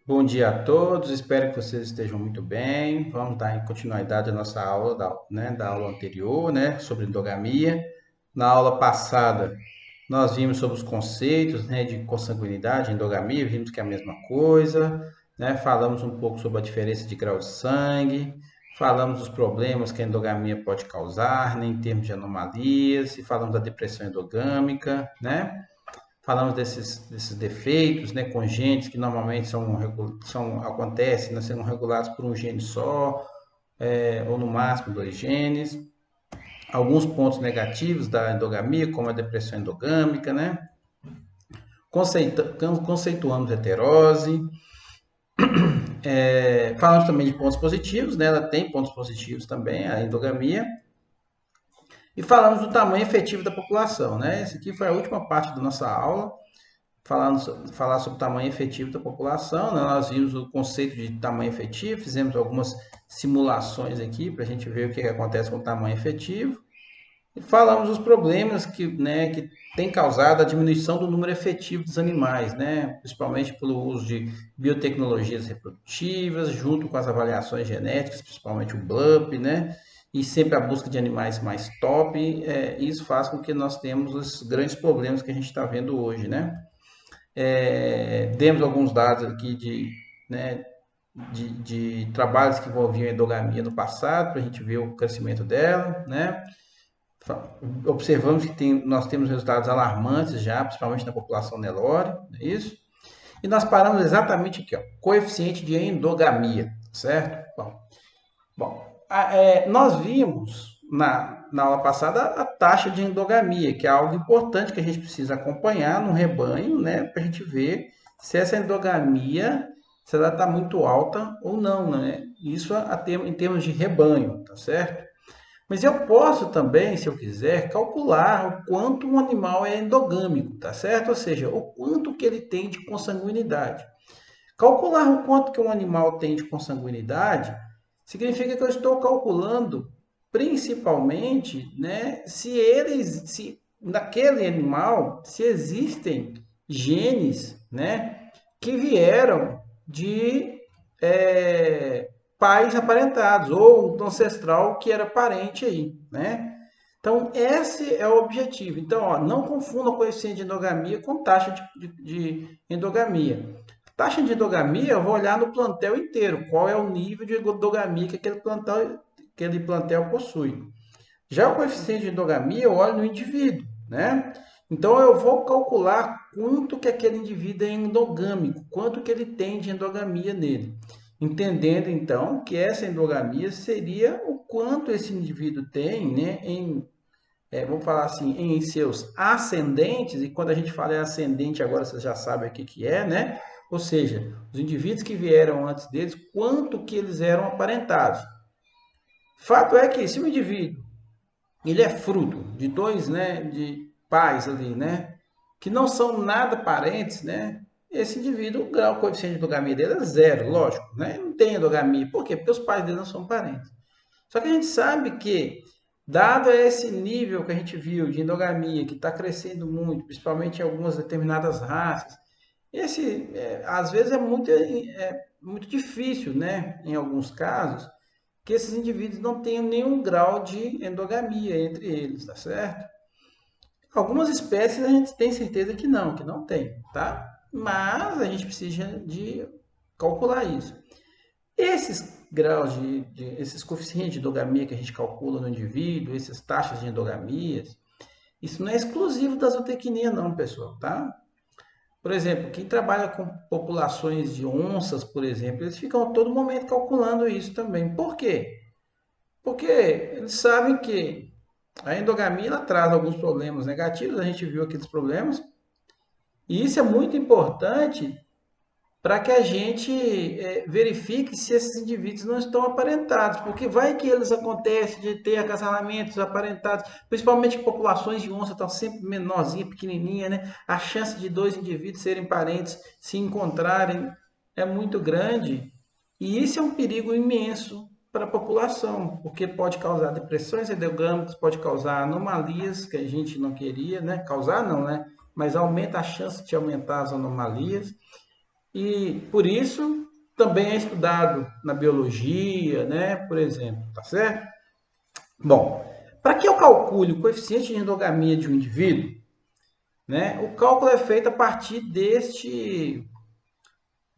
Bom dia a todos, espero que vocês estejam muito bem. Vamos dar continuidade à nossa aula da aula anterior, né, sobre endogamia. Na aula passada, nós vimos sobre os conceitos, né, de consanguinidade e endogamia, vimos que é a mesma coisa, né? Falamos um pouco sobre a diferença de grau de sangue, falamos dos problemas que a endogamia pode causar, né, em termos de anomalias, e falamos da depressão endogâmica, né? Falamos desses defeitos, né, congênitos que normalmente acontecem, né, sendo regulados por um gene só, ou no máximo dois genes. Alguns pontos negativos da endogamia, como a depressão endogâmica, né? Conceituamos heterose. Falamos também de pontos positivos, né? Ela tem pontos positivos também, a endogamia. E falamos do tamanho efetivo da população, né? Essa aqui foi a última parte da nossa aula. Falar sobre o tamanho efetivo da população, né? Nós vimos o conceito de tamanho efetivo, fizemos algumas simulações aqui para a gente ver o que acontece com o tamanho efetivo. E falamos dos problemas que tem causado a diminuição do número efetivo dos animais, né? Principalmente pelo uso de biotecnologias reprodutivas, junto com as avaliações genéticas, principalmente o BLUP, né? E sempre a busca de animais mais top. Isso faz com que nós tenhamos os grandes problemas que a gente está vendo hoje, né? Demos alguns dados aqui né, de trabalhos que envolviam endogamia no passado, para a gente ver o crescimento dela, né? Observamos que nós temos resultados alarmantes já, principalmente na população Nelore, não é isso? E nós paramos exatamente aqui, ó, coeficiente de endogamia, certo? Nós vimos na aula passada a taxa de endogamia, que é algo importante que a gente precisa acompanhar no rebanho, né, para a gente ver se essa endogamia se ela está muito alta ou não, né? Isso em termos de rebanho, tá certo? Mas eu posso também, se eu quiser, calcular o quanto um animal é endogâmico, tá certo? Ou seja, o quanto que ele tem de consanguinidade. Calcular o quanto que um animal tem de consanguinidade significa que eu estou calculando principalmente, né, se naquele animal se existem genes, né, que vieram de pais aparentados ou um ancestral que era parente aí, né? Então, esse é o objetivo. Então, ó, não confunda o coeficiente de endogamia com taxa de endogamia. Taxa de endogamia, eu vou olhar no plantel inteiro, qual é o nível de endogamia que aquele plantel possui. Já o coeficiente de endogamia, eu olho no indivíduo, né? Então, eu vou calcular quanto que aquele indivíduo é endogâmico, quanto que ele tem de endogamia nele. Entendendo, então, que essa endogamia seria o quanto esse indivíduo tem, né, vamos falar assim, em seus ascendentes, e quando a gente fala em ascendente, agora você já sabe o que é, né? Ou seja, os indivíduos que vieram antes deles, quanto que eles eram aparentados. Fato é que se o indivíduo ele é fruto de dois, né, de pais ali, né, que não são nada parentes, né, esse indivíduo, o coeficiente de endogamia dele é zero, lógico, né, não tem endogamia. Por quê? Porque os pais dele não são parentes. Só que a gente sabe que, dado esse nível que a gente viu de endogamia, que está crescendo muito, principalmente em algumas determinadas raças, às vezes muito difícil, né, em alguns casos, que esses indivíduos não tenham nenhum grau de endogamia entre eles, tá certo? Algumas espécies a gente tem certeza que não tem, tá? Mas a gente precisa de calcular isso. Esses graus esses coeficientes de endogamia que a gente calcula no indivíduo, essas taxas de endogamias, isso não é exclusivo da zootecnia não, pessoal, tá? Por exemplo, quem trabalha com populações de onças, por exemplo, eles ficam a todo momento calculando isso também. Por quê? Porque eles sabem que a endogamia ela traz alguns problemas negativos, a gente viu aqueles problemas, e isso é muito importante para que a gente verifique se esses indivíduos não estão aparentados, porque vai que eles acontecem de ter acasalamentos aparentados, principalmente que populações de onça estão sempre menorzinha, pequenininha, né? A chance de dois indivíduos serem parentes se encontrarem é muito grande, e isso é um perigo imenso para a população, porque pode causar depressões endogâmicas, pode causar anomalias que a gente não queria, né? Causar não, né? Mas aumenta a chance de aumentar as anomalias. e por isso também é estudado na biologia, né, por exemplo, tá certo? Bom, para que eu calcule o coeficiente de endogamia de um indivíduo, né, o cálculo é feito a partir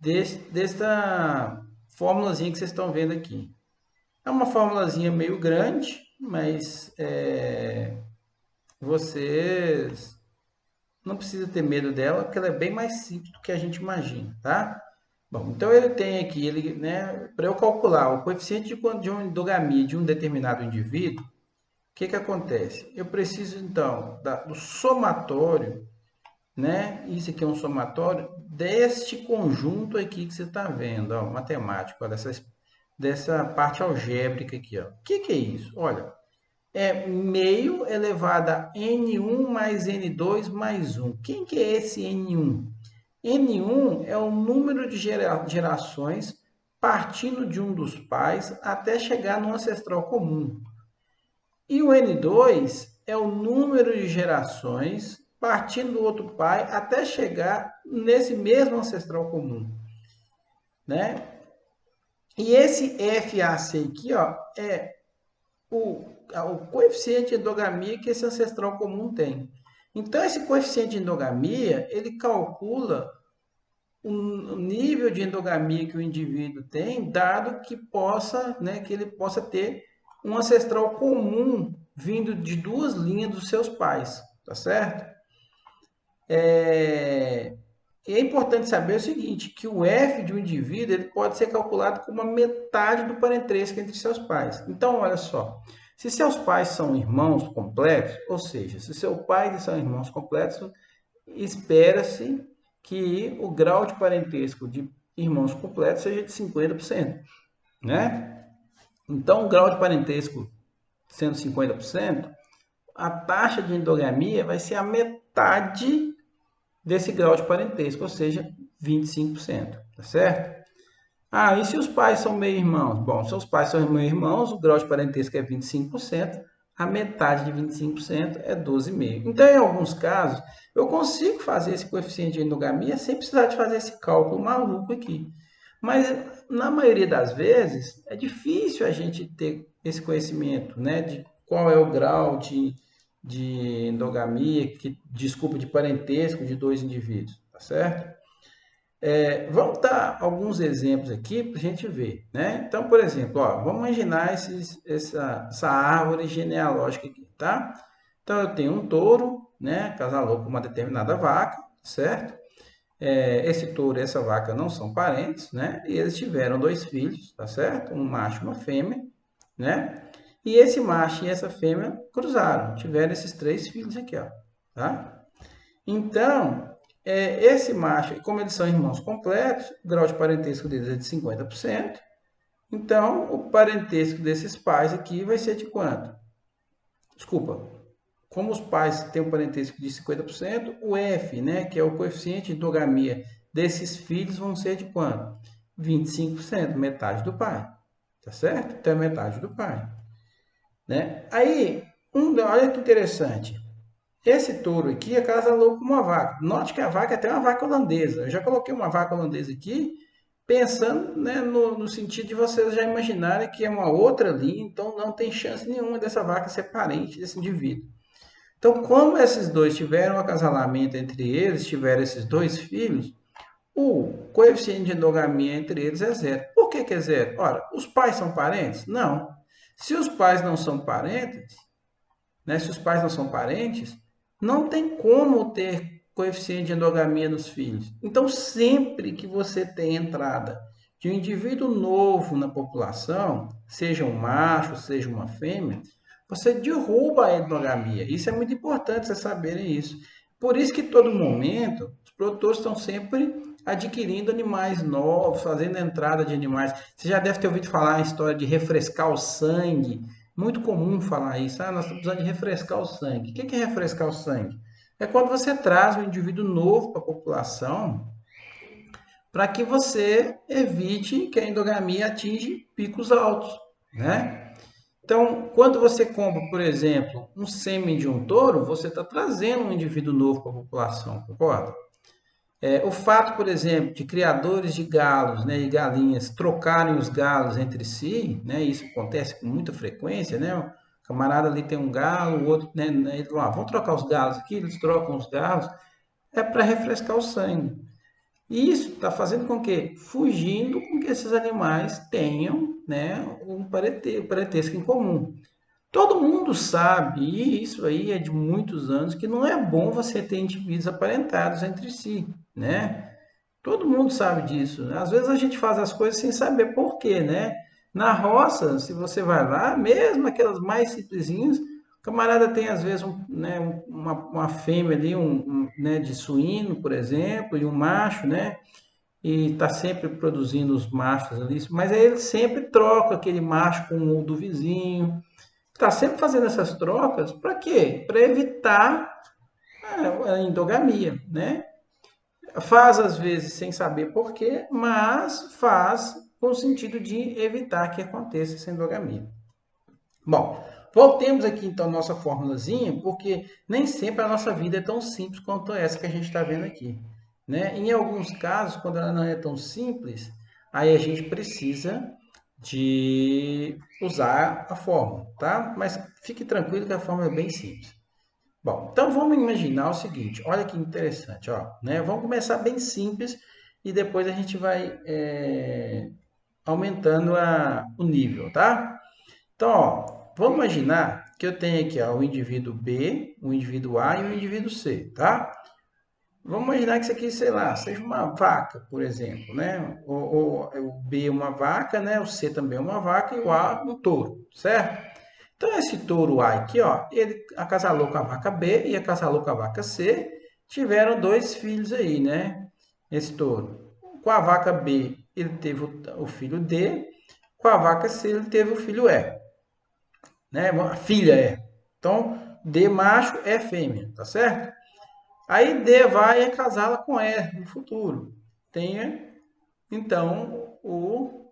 desta formulazinha que vocês estão vendo aqui. É uma formulazinha meio grande, mas vocês não precisam ter medo dela, porque ela é bem mais simples do que a gente imagina, tá? Bom, então ele tem aqui, né, para eu calcular o coeficiente de uma endogamia de um determinado indivíduo, o que acontece? Eu preciso então do somatório, né? Isso aqui é um somatório deste conjunto aqui que você está vendo, ó, matemático, ó, dessa parte algébrica aqui, ó. O que é isso? Olha, é meio elevado a n1 mais n2 mais 1. Quem que é esse n1? N1 é o número de gerações partindo de um dos pais até chegar no ancestral comum. E o N2 é o número de gerações partindo do outro pai até chegar nesse mesmo ancestral comum, né? E esse FAC aqui, ó, é o coeficiente de endogamia que esse ancestral comum tem. Então, esse coeficiente de endogamia, ele calcula o nível de endogamia que o indivíduo tem, dado que que ele possa ter um ancestral comum vindo de duas linhas dos seus pais, tá certo? E é importante saber o seguinte, que o F de um indivíduo ele pode ser calculado como a metade do parentesco entre seus pais. Então, olha só, se seus pais são irmãos completos, ou seja, se seu pai e são irmãos completos, espera-se que o grau de parentesco de irmãos completos seja de 50%, né? Então, o grau de parentesco sendo 50%, a taxa de endogamia vai ser a metade desse grau de parentesco, ou seja, 25%, tá certo? Ah, e se os pais são meio-irmãos? Bom, se os pais são meio-irmãos, o grau de parentesco é 25%, a metade de 25% é 12,5%. Então, em alguns casos, eu consigo fazer esse coeficiente de endogamia sem precisar de fazer esse cálculo maluco aqui. Mas, na maioria das vezes, é difícil a gente ter esse conhecimento, né, de qual é o grau de endogamia, desculpa, de parentesco de dois indivíduos, tá certo? Vamos dar alguns exemplos aqui para a gente ver, né? Então, por exemplo, ó, vamos imaginar essa árvore genealógica aqui, tá? Então, eu tenho um touro, né? Casalou com uma determinada vaca, certo? Esse touro e essa vaca não são parentes, né? E eles tiveram dois filhos, tá certo? Um macho e uma fêmea, né? E esse macho e essa fêmea cruzaram, tiveram esses três filhos aqui, ó, tá? Então, esse macho, como eles são irmãos completos, o grau de parentesco deles é de 50%. Então, o parentesco desses pais aqui vai ser de quanto? Desculpa. Como os pais têm um parentesco de 50%, o F, né, que é o coeficiente de endogamia desses filhos, vão ser de quanto? 25%, metade do pai. Tá certo? Então, é metade do pai. Né? Aí, olha que interessante. Esse touro aqui acasalou com uma vaca. Note que a vaca é até uma vaca holandesa. Eu já coloquei uma vaca holandesa aqui, pensando, né, no sentido de vocês já imaginarem que é uma outra linha, então não tem chance nenhuma dessa vaca ser parente desse indivíduo. Então, como esses dois tiveram um acasalamento entre eles, tiveram esses dois filhos, o coeficiente de endogamia entre eles é zero. Por que é zero? Ora, os pais são parentes? Não. Se os pais não são parentes, né, se os pais não são parentes, não tem como ter coeficiente de endogamia nos filhos. Então, sempre que você tem entrada de um indivíduo novo na população, seja um macho, seja uma fêmea, você derruba a endogamia. Isso é muito importante vocês saberem isso. Por isso que todo momento os produtores estão sempre adquirindo animais novos, fazendo entrada de animais. Você já deve ter ouvido falar a história de refrescar o sangue. Muito comum falar isso. Ah, nós estamos precisando de refrescar o sangue. O que é refrescar o sangue? É quando você traz um indivíduo novo para a população para que você evite que a endogamia atinja picos altos, né? Então, quando você compra, por exemplo, um sêmen de um touro, você está trazendo um indivíduo novo para a população, concorda? O fato, por exemplo, de criadores de galos, né, e galinhas trocarem os galos entre si, né, isso acontece com muita frequência, né? O camarada ali tem um galo, o outro, né, eles vão, vamos trocar os galos aqui, eles trocam os galos, é para refrescar o sangue. E isso está fazendo com que, fugindo com que esses animais tenham, né, um parentesco em comum. Todo mundo sabe, e isso aí é de muitos anos, que não é bom você ter indivíduos aparentados entre si, né? Todo mundo sabe disso. Às vezes a gente faz as coisas sem saber por quê, né? Na roça, se você vai lá, mesmo aquelas mais simplesinhas, o camarada tem às vezes né, uma fêmea ali, né, de suíno, por exemplo, e um macho, né? E está sempre produzindo os machos ali, mas aí ele sempre troca aquele macho com o do vizinho. Está sempre fazendo essas trocas, para quê? Para evitar a endogamia, né? Faz às vezes sem saber por quê, mas faz com o sentido de evitar que aconteça essa endogamia. Bom, voltemos aqui então à nossa formulazinha, porque nem sempre a nossa vida é tão simples quanto essa que a gente está vendo aqui, né? Em alguns casos, quando ela não é tão simples, aí a gente precisa de usar a fórmula, tá? Mas fique tranquilo que a fórmula é bem simples. Bom, então vamos imaginar o seguinte, olha que interessante, ó, né? Vamos começar bem simples e depois a gente vai aumentando o nível, tá? Então, ó, vamos imaginar que eu tenho aqui ó, o indivíduo B, o indivíduo A e o indivíduo C, tá? Vamos imaginar que isso aqui, sei lá, seja uma vaca, por exemplo, né? O B é uma vaca, né? O C também é uma vaca e o A um touro, certo? Então, esse touro A aqui, ó, ele acasalou com a vaca B e acasalou com a vaca C, tiveram dois filhos aí, né? Esse touro. Com a vaca B, ele teve o filho D, com a vaca C, ele teve o filho E, né? A filha E. Então, D macho, E fêmea, tá certo? Aí D vai e acasala com E no futuro. Tem, então, o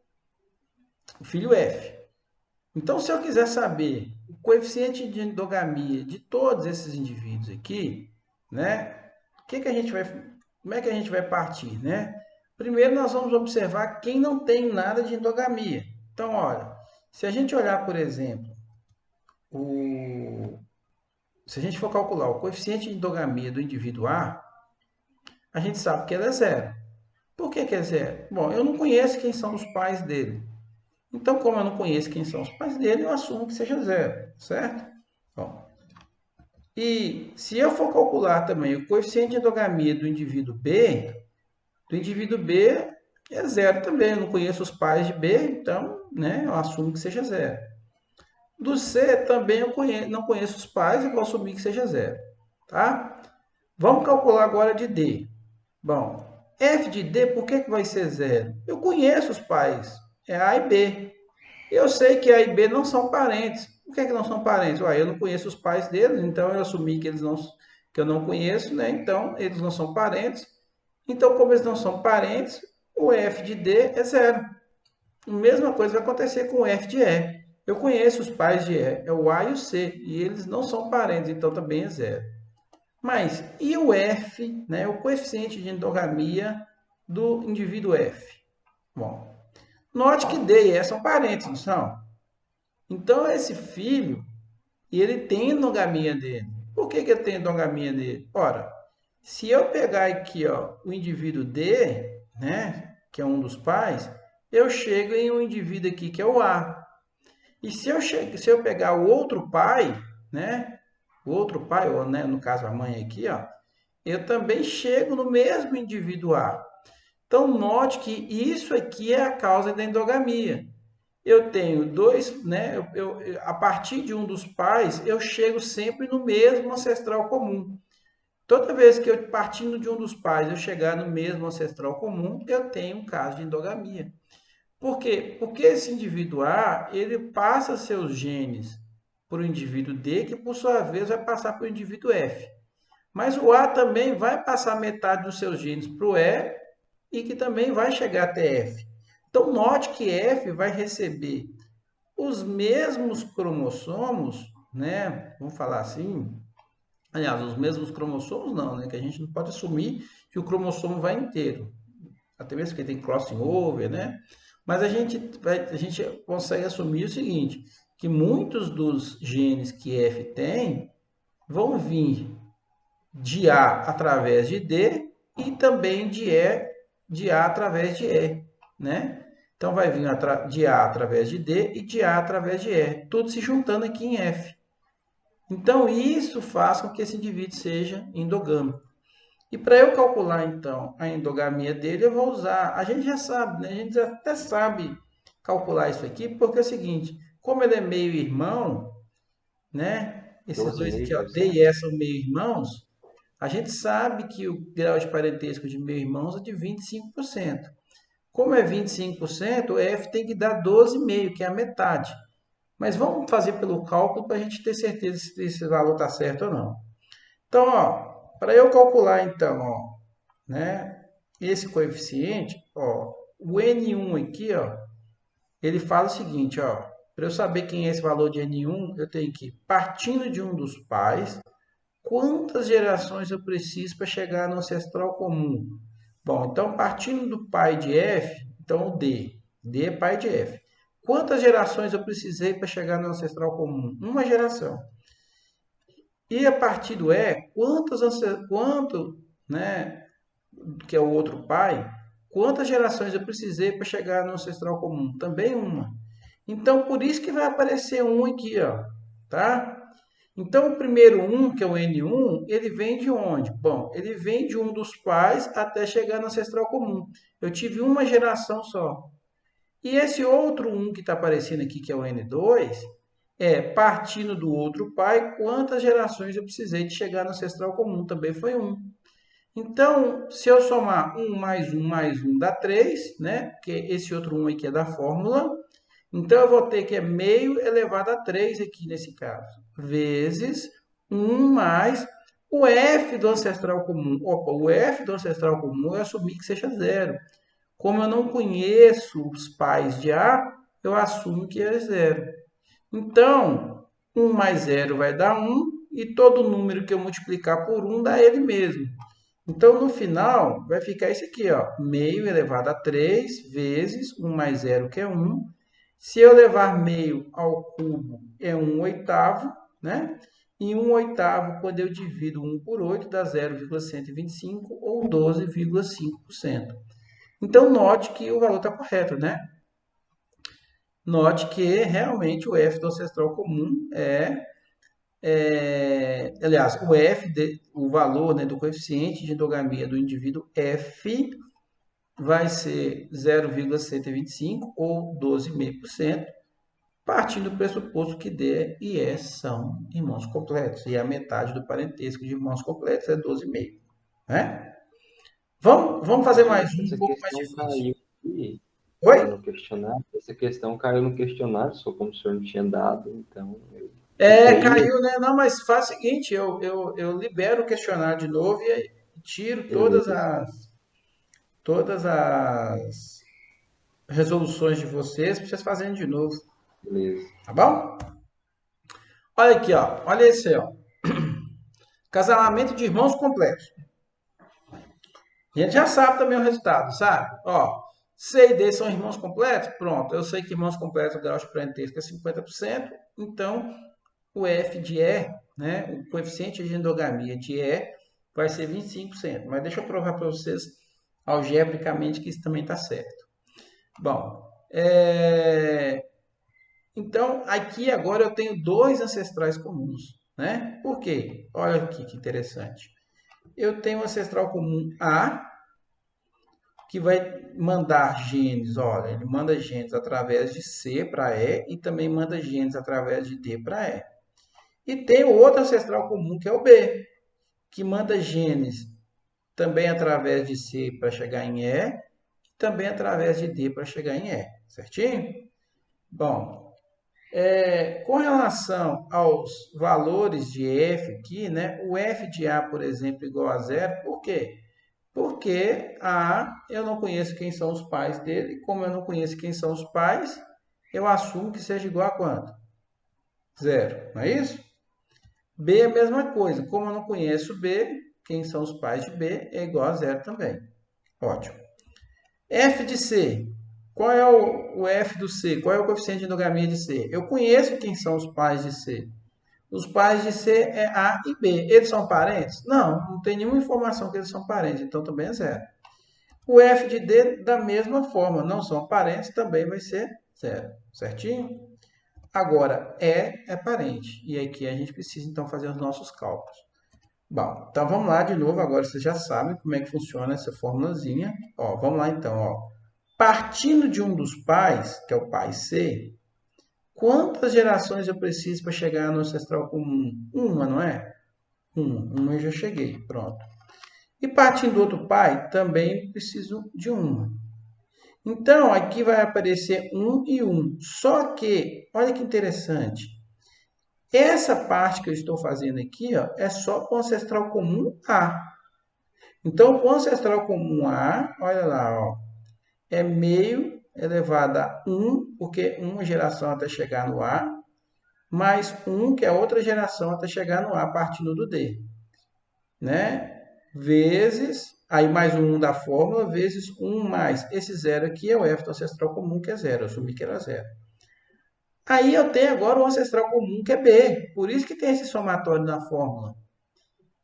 filho F. Então, se eu quiser saber o coeficiente de endogamia de todos esses indivíduos aqui, né? Que a gente vai, como é que a gente vai partir, né? Primeiro, nós vamos observar quem não tem nada de endogamia. Então, olha, se a gente olhar, por exemplo, se a gente for calcular o coeficiente de endogamia do indivíduo A, a gente sabe que ele é zero. Por que é zero? Bom, eu não conheço quem são os pais dele. Então, como eu não conheço quem são os pais dele, eu assumo que seja zero, certo? Bom, e se eu for calcular também o coeficiente de endogamia do indivíduo B é zero também. Eu não conheço os pais de B, então né, eu assumo que seja zero. Do C também não conheço os pais, eu vou assumir que seja zero. Tá? Vamos calcular agora de D. Bom, f de D, por que vai ser zero? Eu conheço os pais, é A e B. Eu sei que A e B não são parentes. Por que não são parentes? Ué, eu não conheço os pais deles, então eu assumi que que eu não conheço, né? Então eles não são parentes. Então, como eles não são parentes, o f de D é zero. A mesma coisa vai acontecer com o f de E. Eu conheço os pais de E, é o A e o C, e eles não são parentes, então também é zero. Mas e o F, né, o coeficiente de endogamia do indivíduo F? Bom, note que D e E são parentes, não são? Então, esse filho, ele tem endogamia dele. Por que ele tem endogamia dele? Ora, se eu pegar aqui ó, o indivíduo D, né, que é um dos pais, eu chego em um indivíduo aqui que é o A. E se eu pegar o outro pai, né, o outro pai, ou né, no caso a mãe aqui, ó, eu também chego no mesmo indivíduo A. Então, note que isso aqui é a causa da endogamia. Eu tenho dois, né? A partir de um dos pais, eu chego sempre no mesmo ancestral comum. Toda vez que eu, partindo de um dos pais, eu chegar no mesmo ancestral comum, eu tenho um caso de endogamia. Por quê? Porque esse indivíduo A, ele passa seus genes para o indivíduo D, que por sua vez vai passar para o indivíduo F. Mas o A também vai passar metade dos seus genes para o E e que também vai chegar até F. Então, note que F vai receber os mesmos cromossomos, né? Vamos falar assim, Aliás, os mesmos cromossomos não, né? Que a gente não pode assumir que o cromossomo vai inteiro. Até mesmo porque tem crossing over, né? Mas a gente consegue assumir o seguinte, que muitos dos genes que F tem vão vir de A através de D e também de A através de E, né? Então vai vir de A através de D e de A através de E, tudo se juntando aqui em F. Então isso faz com que esse indivíduo seja endogâmico. E para eu calcular então a endogamia dele, eu vou usar, a gente já sabe, né? A gente até sabe calcular isso aqui, porque é o seguinte, como ele é meio irmão, né? Esses 12 dois aqui, meio ó, deve D ser. e E são meio irmãos, a gente sabe que o grau de parentesco de meio irmãos é de 25%. Como é 25%, o F tem que dar 12,5, que é a metade. Mas vamos fazer pelo cálculo para a gente ter certeza se esse valor está certo ou não. Então, ó, para eu calcular então, ó, né, esse coeficiente, ó, o N1 aqui, ó, ele fala o seguinte, ó, para eu saber quem é esse valor de N1, eu tenho que, partindo de um dos pais, quantas gerações eu preciso para chegar no ancestral comum? Bom, então partindo do pai de F, então o D. D é pai de F. Quantas gerações eu precisei para chegar no ancestral comum? Uma geração. E a partir do E, quanto, né, que é o outro pai, quantas gerações eu precisei para chegar no ancestral comum? Também uma. Então, por isso que vai aparecer um aqui, ó, tá? Então, o primeiro um, que é o N1, ele vem de onde? Bom, ele vem de um dos pais até chegar no ancestral comum. Eu tive uma geração só. E esse outro um que está aparecendo aqui, que é o N2, é partindo do outro pai, quantas gerações eu precisei de chegar no ancestral comum? Também foi um. Então, se eu somar um mais um dá 3, né? Porque esse outro um aqui é da fórmula. Então, eu vou ter que é meio elevado a 3 aqui nesse caso, vezes um mais o f do ancestral comum. Opa, o f do ancestral comum eu assumi que seja zero. Como eu não conheço os pais de A, eu assumo que é zero. Então, um mais zero vai dar um e todo número que eu multiplicar por um dá ele mesmo. Então, no final, vai ficar isso aqui, ó, meio elevado a 3 vezes um mais zero, que é um. Se eu levar meio ao cubo, é 1/8, né? E 1/8, quando eu divido 1 por 8, dá 0,125 ou 12,5%. Então, note que o valor está correto, né? Note que realmente o F do ancestral comum aliás, o valor, né, do coeficiente de endogamia do indivíduo F vai ser 0,125 ou 12,5%, partindo do pressuposto que D e E são irmãos completos. E a metade do parentesco de irmãos completos é 12,5. Né? Vamos fazer mais um Essa pouco mais questão difícil. caiu aqui, Oi? no questionário. Essa questão caiu no questionário, só como o senhor não tinha dado, então eu É, tentei. caiu, né? Não, mas faz o seguinte, eu libero o questionário de novo e tiro Beleza, todas as resoluções de vocês para vocês fazerem de novo, beleza. tá bom? Olha aqui, ó. Olha esse aí, ó. Casamento de irmãos completos. A gente já sabe também o resultado, sabe? Ó, C e D são irmãos completos? Pronto, eu sei que irmãos completos, o grau de parentesco é 50%, então o F de E, né, o coeficiente de endogamia de E vai ser 25%. Mas deixa eu provar para vocês algebricamente que isso também está certo. Bom, então aqui agora eu tenho dois ancestrais comuns, né? Por quê? Olha aqui que interessante. Eu tenho um ancestral comum A, que vai mandar genes, olha, ele manda genes através de C para E e também manda genes através de D para E. E tem o outro ancestral comum, que é o B, que manda genes também através de C para chegar em E, e também através de D para chegar em E, certinho? Bom, com relação aos valores de F aqui, né, o F de A, por exemplo, igual a zero, por quê? Porque A, eu não conheço quem são os pais dele, como eu não conheço quem são os pais, eu assumo que seja igual a quanto? Zero, não é isso? B é a mesma coisa. Como eu não conheço B, quem são os pais de B é igual a zero também. Ótimo. F de C. Qual é o F do C? Qual é o coeficiente de endogamia de C? Eu conheço quem são os pais de C. Os pais de C é A e B. Eles são parentes? Não, não tem nenhuma informação que eles são parentes, então também é zero. O F de D, da mesma forma, não são parentes, também vai ser zero. Certinho? Agora, E é parente. E aqui a gente precisa, então, fazer os nossos cálculos. Bom, então vamos lá de novo. Agora vocês já sabem como é que funciona essa formulazinha. Ó, vamos lá, então. Ó. Partindo de um dos pais, que é o pai C, quantas gerações eu preciso para chegar no ancestral comum? Uma, não é? Uma eu já cheguei. Pronto. E partindo do outro pai, também preciso de uma. Então, aqui vai aparecer 1 e 1. Só que, olha que interessante. Essa parte que eu estou fazendo aqui, ó, é só com o ancestral comum A. Então, com o ancestral comum A, olha lá, ó, é meio elevado a 1, porque uma geração até chegar no A, mais 1, que é outra geração até chegar no A, partindo do D. Né? Vezes, aí mais um da fórmula, vezes 1 mais esse zero aqui é o F do ancestral comum, que é zero. Eu assumi que era zero. Aí eu tenho agora o ancestral comum, que é B. Por isso que tem esse somatório na fórmula.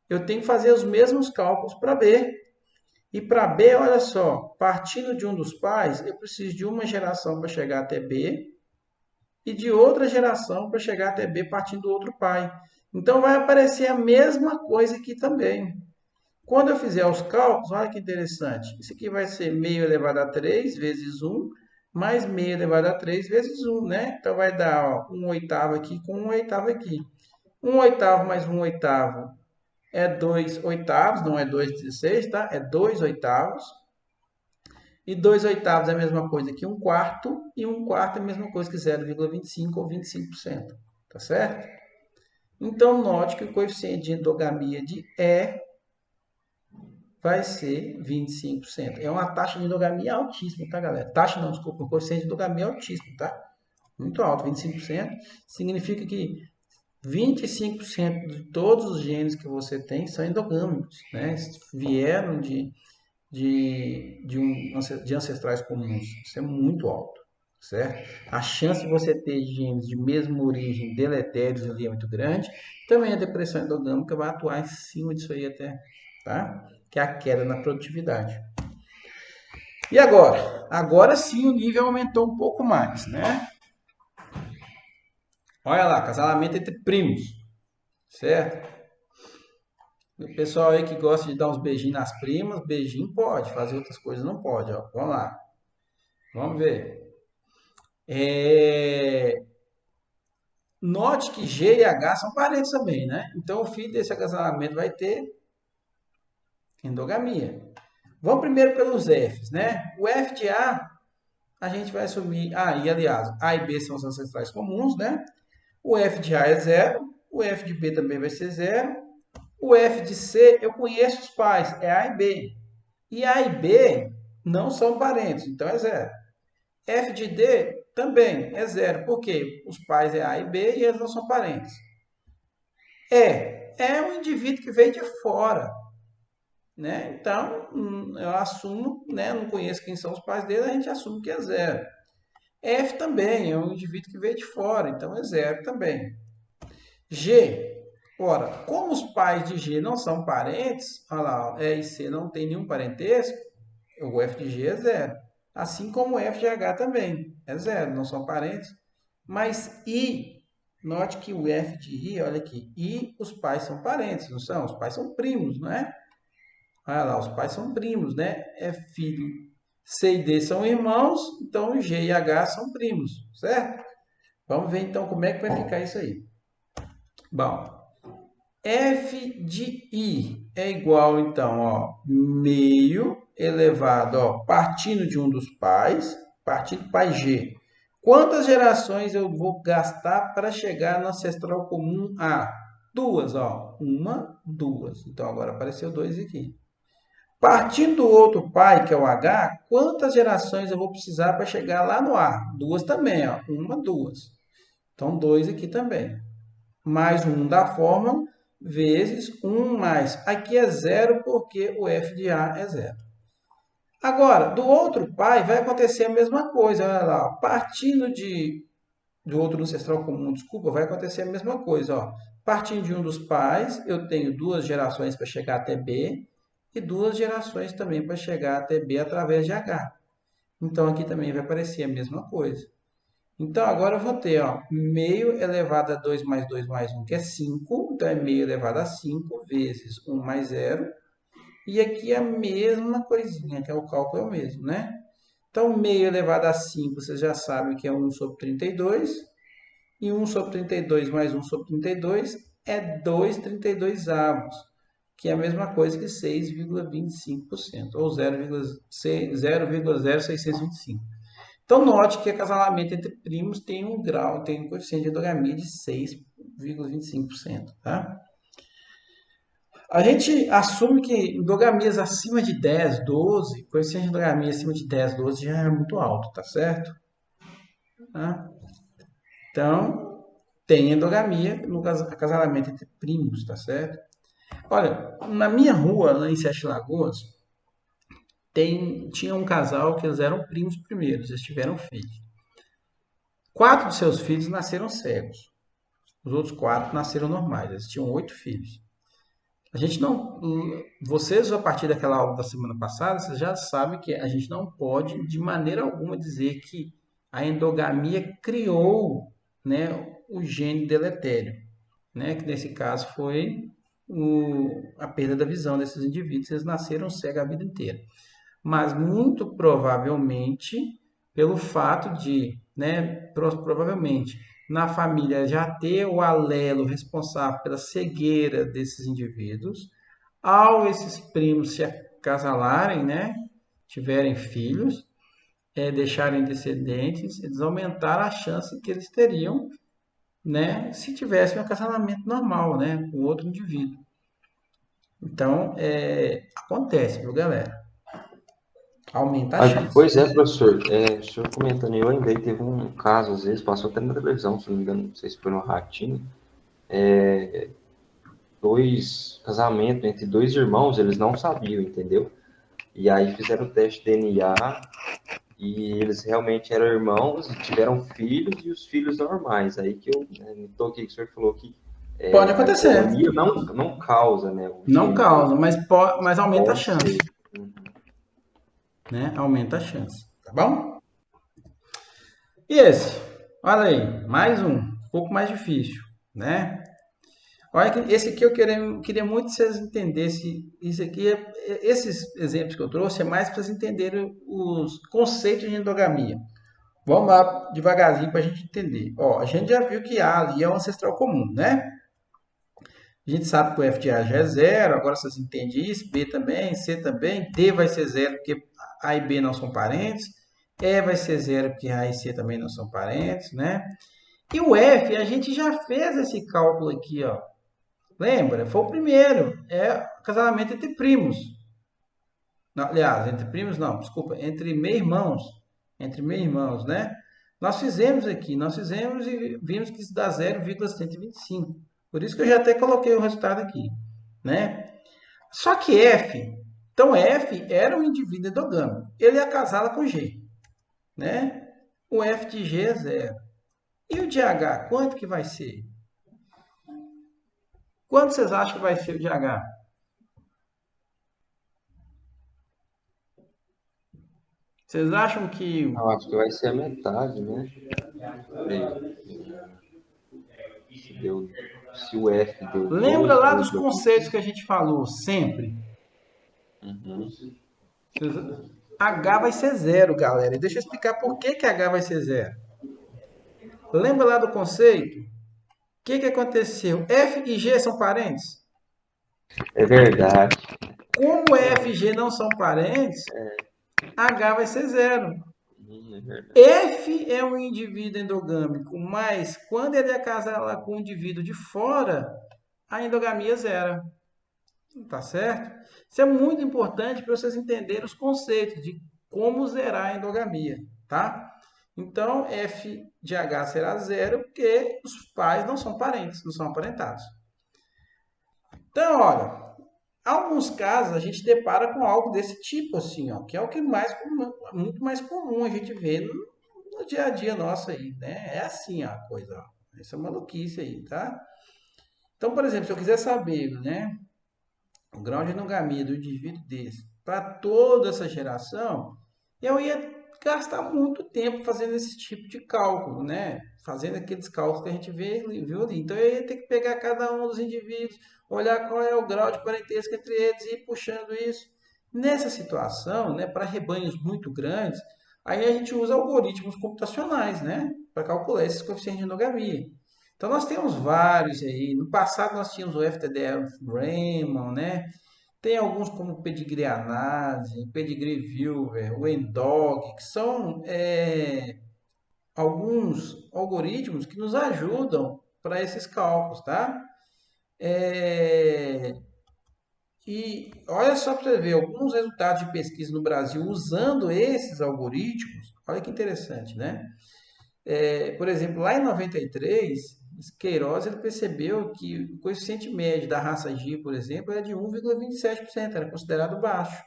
Eu tenho que fazer os mesmos cálculos para B. E para B, olha só, partindo de um dos pais, eu preciso de uma geração para chegar até B e de outra geração para chegar até B partindo do outro pai. Então, vai aparecer a mesma coisa aqui também. Quando eu fizer os cálculos, olha que interessante. Isso aqui vai ser meio elevado a 3 vezes 1, mais meio elevado a 3 vezes 1, né? Então, vai dar ó, 1 oitavo aqui com 1 oitavo aqui. 1 oitavo mais 1 oitavo é 2 oitavos, não é 2,16, tá? É 2 oitavos. E 2 oitavos é a mesma coisa que 1 quarto, e 1 quarto é a mesma coisa que 0,25 ou 25%. Tá certo? Então, note que o coeficiente de endogamia de E vai ser 25%. É uma taxa de endogamia altíssima, tá, galera? Taxa não, desculpa, o coeficiente de endogamia é altíssimo, tá? Muito alto, 25%. Significa que 25% de todos os genes que você tem são endogâmicos, né? Vieram de ancestrais comuns. Isso é muito alto, certo? A chance de você ter genes de mesma origem deletérios ali é muito grande. Também a depressão endogâmica vai atuar em cima disso aí até, tá? Que é a queda na produtividade. E agora? Agora sim o nível aumentou um pouco mais, né? Olha lá, casalamento entre primos, certo? O pessoal aí que gosta de dar uns beijinhos nas primas, beijinho pode, fazer outras coisas não pode, ó. Vamos lá. Vamos ver. Note que G e H são parentes também, né? Então, o filho desse acasalamento vai ter endogamia. Vamos primeiro pelos Fs, né? O F de a gente vai assumir... e aliás, A e B são os ancestrais comuns, né? O F de A é zero. O F de B também vai ser zero. O F de C, eu conheço os pais, é A e B. E A e B não são parentes, então é zero. F de D também é zero. Por quê? Os pais é A e B e eles não são parentes. É um indivíduo que veio de fora. Né? Então, eu assumo, né? Não conheço quem são os pais dele, a gente assume que é zero. F também é um indivíduo que veio de fora, então é zero também. G, ora, como os pais de G não são parentes, olha lá, E e C não tem nenhum parentesco, o F de G é zero. Assim como o F de H também é zero, não são parentes. Mas I, note que o F de I, olha aqui, I, os pais são parentes, não são? Os pais são primos, não é? Olha lá, os pais são primos, né? É filho. C e D são irmãos, então G e H são primos, certo? Vamos ver então como é que vai ficar isso aí. Bom, F de I é igual, então, ó, meio elevado, ó, partindo de um dos pais, partindo do pai G. Quantas gerações eu vou gastar para chegar no ancestral comum A? Duas, ó. Uma, duas. Então, agora apareceu dois aqui. Partindo do outro pai, que é o H, quantas gerações eu vou precisar para chegar lá no A? Duas também, ó. Uma, duas. Então, dois aqui também. mais 1 da fórmula, vezes 1 mais. Aqui é 0 porque o f de A é 0. Agora, do outro pai vai acontecer a mesma coisa. Olha lá, partindo do outro ancestral comum, desculpa, vai acontecer a mesma coisa. Ó. Partindo de um dos pais, eu tenho 2 gerações para chegar até B e 2 gerações também para chegar até B através de H. Então, aqui também vai aparecer a mesma coisa. Então, agora eu vou ter ó, meio elevado a 2 mais 2 mais 1, que é 5. Então, é meio elevado a 5 vezes 1 mais 0. E aqui é a mesma coisinha, que é o cálculo é o mesmo, né? Então, meio elevado a 5, vocês já sabem que é 1 sobre 32. E 1 sobre 32 mais 1 sobre 32 é 2/32avos, que é a mesma coisa que 6,25%, ou 0,0625. Então, note que acasalamento entre primos tem um grau, tem um coeficiente de endogamia de 6,25%, tá? A gente assume que endogamias acima de 10, 12, coeficiente de endogamia acima de 10, 12 já é muito alto, tá certo? Tá? Então, tem endogamia no acasalamento entre primos, tá certo? Olha, na minha rua, lá em Sete Lagoas, tinha um casal que eles eram primos primeiros, eles tiveram filhos. 4 de seus filhos nasceram cegos. Os outros 4 nasceram normais, eles tinham 8 filhos. A gente não. Vocês, a partir daquela aula da semana passada, vocês já sabem que a gente não pode, de maneira alguma, dizer que a endogamia criou, né, o gene deletério, né, que nesse caso foi a perda da visão desses indivíduos, eles nasceram cegos a vida inteira. Mas muito provavelmente, pelo fato de, né, provavelmente, na família já ter o alelo responsável pela cegueira desses indivíduos, ao esses primos se acasalarem, né, tiverem filhos, deixarem descendentes, eles aumentaram a chance que eles teriam, né, se tivessem um acasalamento normal, né, com outro indivíduo. Então, acontece, viu, galera? Aumenta a chance. Pois é, professor. O senhor comentando, eu lembrei, teve um caso, às vezes, passou até na televisão, se não me engano, não sei se foi no Ratinho, 2 casamentos entre 2 irmãos, eles não sabiam, entendeu? E aí fizeram o teste de DNA e eles realmente eram irmãos e tiveram filhos e os filhos normais. Aí que eu me toquei que o senhor falou que Pode a acontecer. endogamia não causa, né? O Não gene causa, mas aumenta a pode chance, ser. né? Aumenta a chance, tá bom? E esse? Olha aí, mais um pouco mais difícil, né? Olha que esse aqui eu queria muito que vocês entendessem. Isso aqui, esses exemplos que eu trouxe é mais para vocês entenderem os conceitos de endogamia. Vamos lá devagarzinho para a gente entender. Ó, a gente já viu que A ali é um ancestral comum, né? A gente sabe que o f de A já é zero, agora vocês entendem isso, B também, C também, D vai ser zero porque A e B não são parentes, E vai ser zero porque A e C também não são parentes, né? E o F, a gente já fez esse cálculo aqui, ó. Lembra? Foi o primeiro, é casamento entre primos. Não, aliás, entre primos não, desculpa, entre meio-irmãos, né? Nós fizemos e vimos que isso dá 0,125. Por isso que eu já até coloquei o resultado aqui, né? Só que então F era um indivíduo endogâmico. Ele é casado com G, né? O F de G é 0. E o de H, quanto que vai ser? Quanto vocês acham que vai ser o de H? Vocês acham que... Eu acho que vai ser a metade, né? Se o F deu Lembra 2, lá 2 dos deu conceitos que a gente falou sempre? Uhum. H vai ser 0, galera. E deixa eu explicar por que H vai ser 0. Lembra lá do conceito? O que aconteceu? F e G são parentes? É verdade. Como F e G não são parentes, H vai ser 0. É verdade. F é um indivíduo endogâmico, mas quando ele é casado com um indivíduo de fora, a endogamia é 0. Tá certo? Isso é muito importante para vocês entenderem os conceitos de como zerar a endogamia, tá? Então, f de h será zero, porque os pais não são parentes, não são aparentados. Então, olha, alguns casos a gente depara com algo desse tipo, assim, ó, que é o que mais muito mais comum a gente vê no dia a dia nosso aí, né? É assim a coisa, ó. Essa é maluquice aí, tá? Então, por exemplo, se eu quiser saber, né, o grau de endogamia do indivíduo desse para toda essa geração, eu ia gastar muito tempo fazendo esse tipo de cálculo, né? Fazendo aqueles cálculos que a gente viu ali. Então eu ia ter que pegar cada um dos indivíduos, olhar qual é o grau de parentesco entre eles e ir puxando isso. Nessa situação, né, para rebanhos muito grandes, aí a gente usa algoritmos computacionais, né, para calcular esses coeficientes de endogamia. Então nós temos vários aí. No passado nós tínhamos o FTD Raymond, né? Tem alguns como o Pedigree Análise, Pedigree Viewer, o Endog, que são alguns algoritmos que nos ajudam para esses cálculos, tá? É, e olha só para você ver alguns resultados de pesquisa no Brasil usando esses algoritmos. Olha que interessante, né? Por exemplo, lá em 93, Queiroz ele percebeu que o coeficiente médio da raça G, por exemplo, era de 1,27%, era considerado baixo.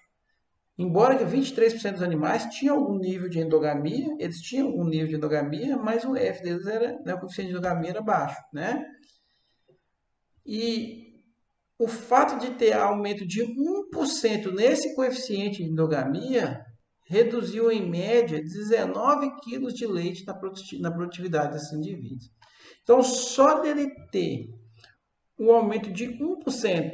Embora que 23% dos animais tinham algum nível de endogamia, eles tinham algum nível de endogamia, mas o F deles era, né, o coeficiente de endogamia era baixo, né? E o fato de ter aumento de 1% nesse coeficiente de endogamia reduziu em média 19 quilos de leite na produtividade desses indivíduos. Então, só dele ter um aumento de 1%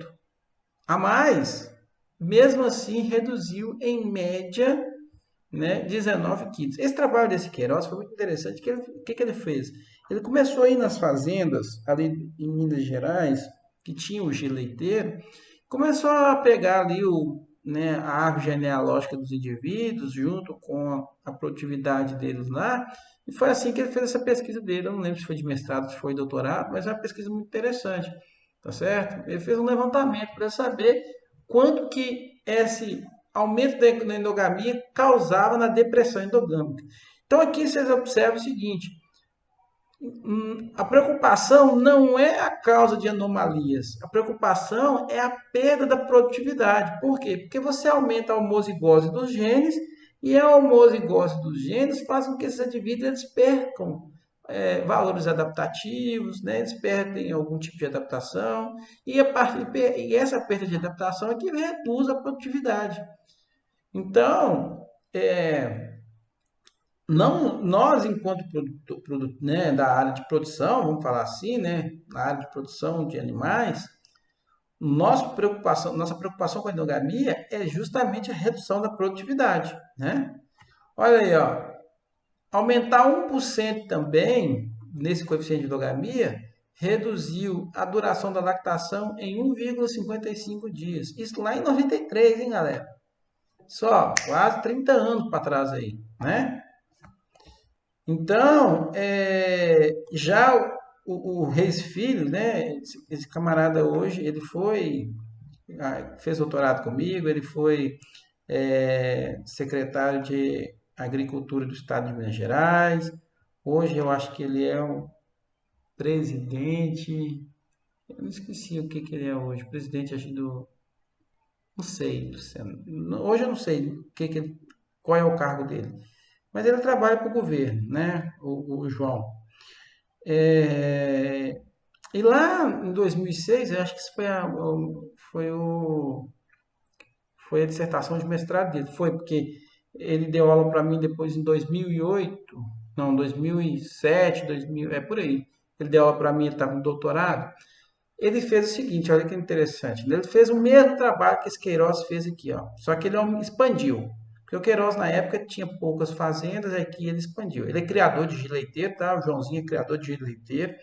a mais, mesmo assim reduziu em média, né, 19 quilos. Esse trabalho desse Queiroz foi muito interessante. O que ele fez? Ele começou a ir nas fazendas ali em Minas Gerais, que tinha o leiteiro, começou a pegar ali né, a árvore genealógica dos indivíduos, junto com a produtividade deles lá, e foi assim que ele fez essa pesquisa dele. Eu não lembro se foi de mestrado, se foi de doutorado, mas é uma pesquisa muito interessante, tá certo? Ele fez um levantamento para saber quanto que esse aumento da endogamia causava na depressão endogâmica. Então aqui vocês observam o seguinte: a preocupação não é a causa de anomalias, a preocupação é a perda da produtividade. Por quê? Porque você aumenta a homozigose dos genes e a homozigose dos genes faz com que esses indivíduos eles percam valores adaptativos, né? Eles perdem algum tipo de adaptação e essa perda de adaptação é que reduz a produtividade. Então, não, nós, enquanto né, da área de produção, vamos falar assim, né, na área de produção de animais, nossa preocupação com a endogamia é justamente a redução da produtividade, né? Olha aí, ó, aumentar 1% também nesse coeficiente de endogamia reduziu a duração da lactação em 1,55 dias. Isso lá em 93, hein, galera? Só quase 30 anos para trás aí, né? Então, já o Reis Filho, né, esse camarada hoje, ele fez doutorado comigo, ele foi secretário de Agricultura do Estado de Minas Gerais, hoje eu acho que ele é o presidente, eu não esqueci o que ele é hoje, presidente acho não sei, hoje eu não sei qual é o cargo dele, mas ele trabalha para o governo, né, o João. E lá em 2006, eu acho que isso foi a dissertação de mestrado dele. Foi porque ele deu aula para mim depois em 2008, não, 2007, 2000, por aí. Ele deu aula para mim, ele estava no doutorado. Ele fez o seguinte, olha que interessante. Ele fez o mesmo trabalho que esse Queiroz fez aqui, ó. Só que ele expandiu. Porque o Queiroz, na época, tinha poucas fazendas, aqui ele expandiu. Ele é criador de leiteiro, tá? O Joãozinho é criador de leiteiro.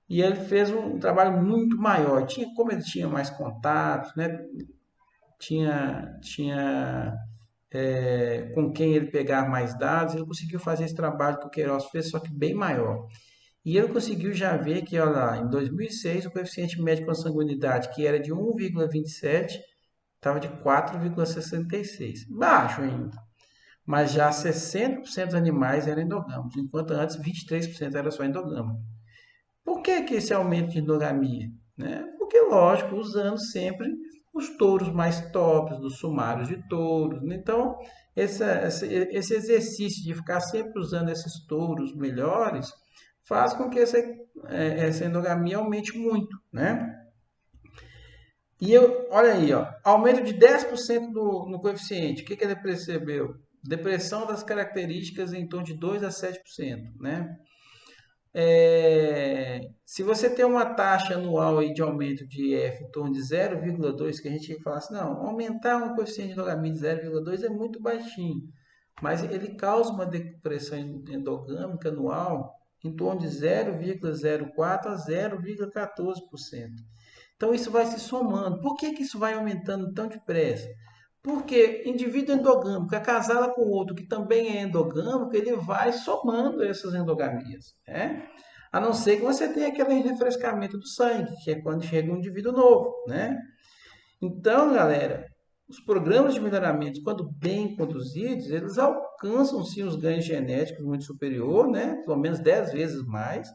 E ele fez um trabalho muito maior. Como ele tinha mais contatos, né? Tinha com quem ele pegar mais dados, ele conseguiu fazer esse trabalho que o Queiroz fez, só que bem maior. E ele conseguiu já ver que, olha lá, em 2006, o coeficiente médio de consanguinidade, que era de 1,27, estava de 4,66. Baixo ainda. mas já 60% dos animais eram endogâmicos, enquanto antes 23% era só endogâmico. Por que esse aumento de endogamia? Né? Porque, lógico, usando sempre os touros mais tops, dos sumários de touros. Né? Então, esse exercício de ficar sempre usando esses touros melhores faz com que essa endogamia aumente muito, né? Olha aí, ó, aumento de 10% no coeficiente. O que ele percebeu? Depressão das características em torno de 2 a 7%, né? Se você tem uma taxa anual aí de aumento de F em torno de 0,2, que a gente fala assim, não, aumentar um coeficiente de endogamia de 0,2 é muito baixinho, mas ele causa uma depressão endogâmica anual em torno de 0,04 a 0,14%. Então isso vai se somando. Por que isso vai aumentando tão depressa? Porque indivíduo endogâmico acasala com outro que também é endogâmico, ele vai somando essas endogamias, né? A não ser que você tenha aquele refrescamento do sangue, que é quando chega um indivíduo novo, né? Então, galera, os programas de melhoramento, quando bem conduzidos, eles alcançam sim os ganhos genéticos muito superior, né? Pelo menos 10 vezes mais.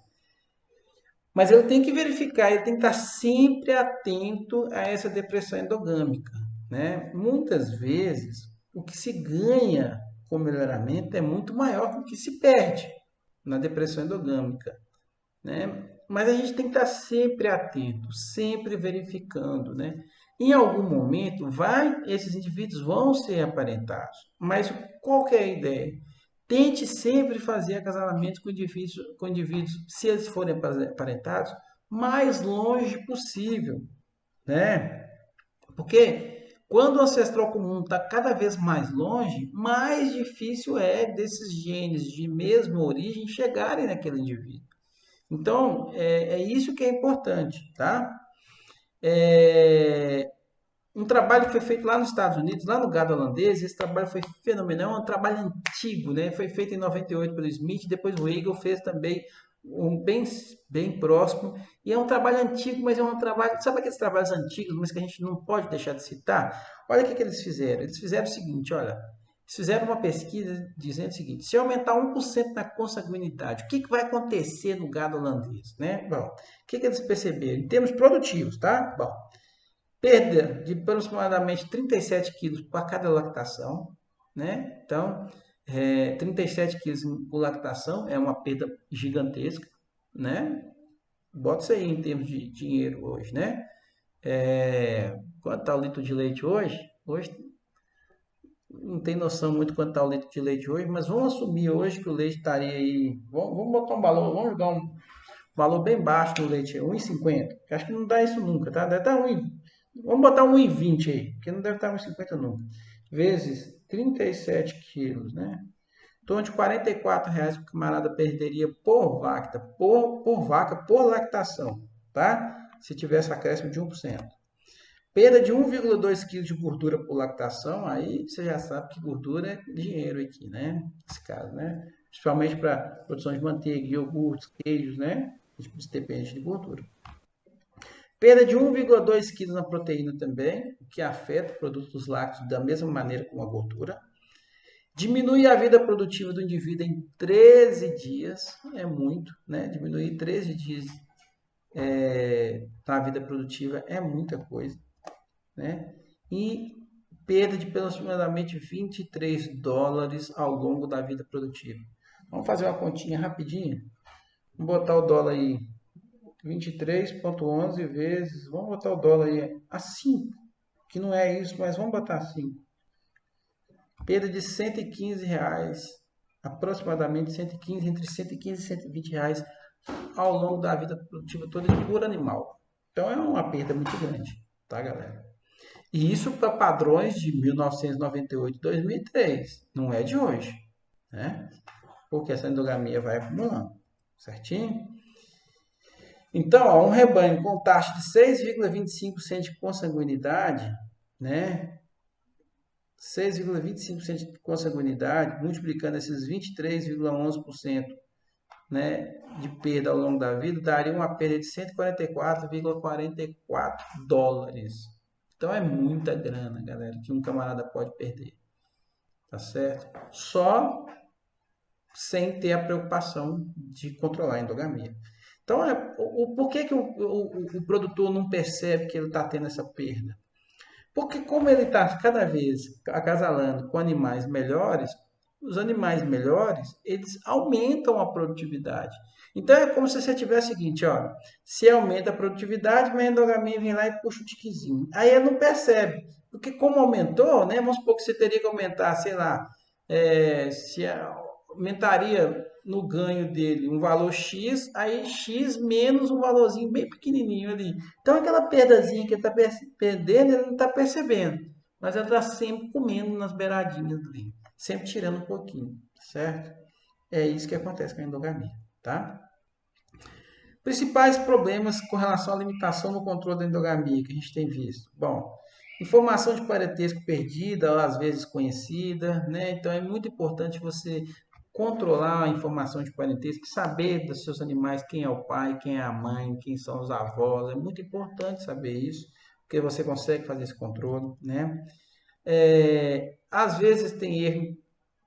Mas ele tem que verificar, ele tem que estar sempre atento a essa depressão endogâmica, né? Muitas vezes, o que se ganha com o melhoramento é muito maior que o que se perde na depressão endogâmica, né? Mas a gente tem que estar sempre atento, sempre verificando, né? Em algum momento, esses indivíduos vão ser aparentados, mas qual que é a ideia? Tente sempre fazer acasalamento com indivíduos, se eles forem aparentados, mais longe possível, né? Porque quando o ancestral comum está cada vez mais longe, mais difícil é desses genes de mesma origem chegarem naquele indivíduo. Então, é isso que é importante, tá? Um trabalho que foi feito lá nos Estados Unidos, lá no gado holandês, esse trabalho foi fenomenal, é um trabalho antigo, né? Foi feito em 98 pelo Smith, depois o Eagle fez também um bem próximo, e é um trabalho antigo, mas é um trabalho, sabe aqueles trabalhos antigos, mas que a gente não pode deixar de citar? Olha o que eles fizeram. Eles fizeram o seguinte, olha, eles fizeram uma pesquisa dizendo o seguinte, se aumentar 1% na consanguinidade, o que vai acontecer no gado holandês, né? Bom, o que eles perceberam? Em termos produtivos, tá? Bom, perda de aproximadamente 37 quilos para cada lactação, né? Então, 37 quilos por lactação é uma perda gigantesca, né? Bota isso aí em termos de dinheiro hoje, né? Quanto está o litro de leite hoje? Hoje não tem noção muito quanto está o litro de leite hoje, mas vamos assumir hoje que o leite estaria aí. Vamos botar um valor, vamos jogar um valor bem baixo no leite, 1,50. Acho que não dá isso nunca, tá? Deve estar 1, vamos botar 1,20 aí, porque não deve estar 1,50 nunca. Vezes 37 quilos, né? Em torno de R$ 44 que o camarada perderia por vaca, por lactação, tá? Se tivesse acréscimo de 1%. Perda de 1,2 kg de gordura por lactação, aí você já sabe que gordura é dinheiro aqui, né? Nesse caso, né? Principalmente para produção de manteiga, iogurtes, queijos, né? Isso depende de gordura. Perda de 1,2 kg na proteína também, o que afeta produtos lácteos da mesma maneira como a gordura. Diminui a vida produtiva do indivíduo em 13 dias, é muito, né? Diminuir 13 dias na vida produtiva é muita coisa, né? E perda de aproximadamente $23 ao longo da vida produtiva. Vamos fazer uma continha rapidinha? Vamos botar o dólar aí, 23,11 vezes, vamos botar o dólar aí a 5, que não é isso, mas vamos botar 5. Perda de R$ 115, aproximadamente 115, entre 115 e R$ 120 ao longo da vida produtiva toda por animal. Então é uma perda muito grande, tá, galera? E isso para padrões de 1998 e 2003, não é de hoje, né? Porque essa endogamia vai acumulando, certinho? Então, ó, um rebanho com taxa de 6,25% de consanguinidade, né? 6,25% de consanguinidade, multiplicando esses 23,11%, né, de perda ao longo da vida, daria uma perda de $144,44. Então é muita grana, galera, que um camarada pode perder. tá certo? Só sem ter a preocupação de controlar a endogamia. Então, por que o produtor não percebe que ele está tendo essa perda? Porque como ele está cada vez acasalando com animais melhores, os animais melhores, eles aumentam a produtividade. Então é como se você tivesse o seguinte, ó, se aumenta a produtividade, mas a endogamia vem lá e puxa o tiquezinho. Aí ele não percebe, porque como aumentou, né, vamos supor que você teria que aumentar, sei lá, se aumentaria no ganho dele um valor X, aí X menos um valorzinho bem pequenininho ali. Então aquela perdazinha que ele está perdendo, ele não está percebendo, mas ele está sempre comendo nas beiradinhas ali, sempre tirando um pouquinho, certo? É isso que acontece com a endogamia, tá? Principais problemas com relação à limitação no controle da endogamia que a gente tem visto. Bom, informação de parentesco perdida, ou às vezes conhecida, né? Então é muito importante você controlar a informação de parentesco, saber dos seus animais, quem é o pai, quem é a mãe, quem são os avós. É muito importante saber isso, porque você consegue fazer esse controle, né? Às vezes tem erro,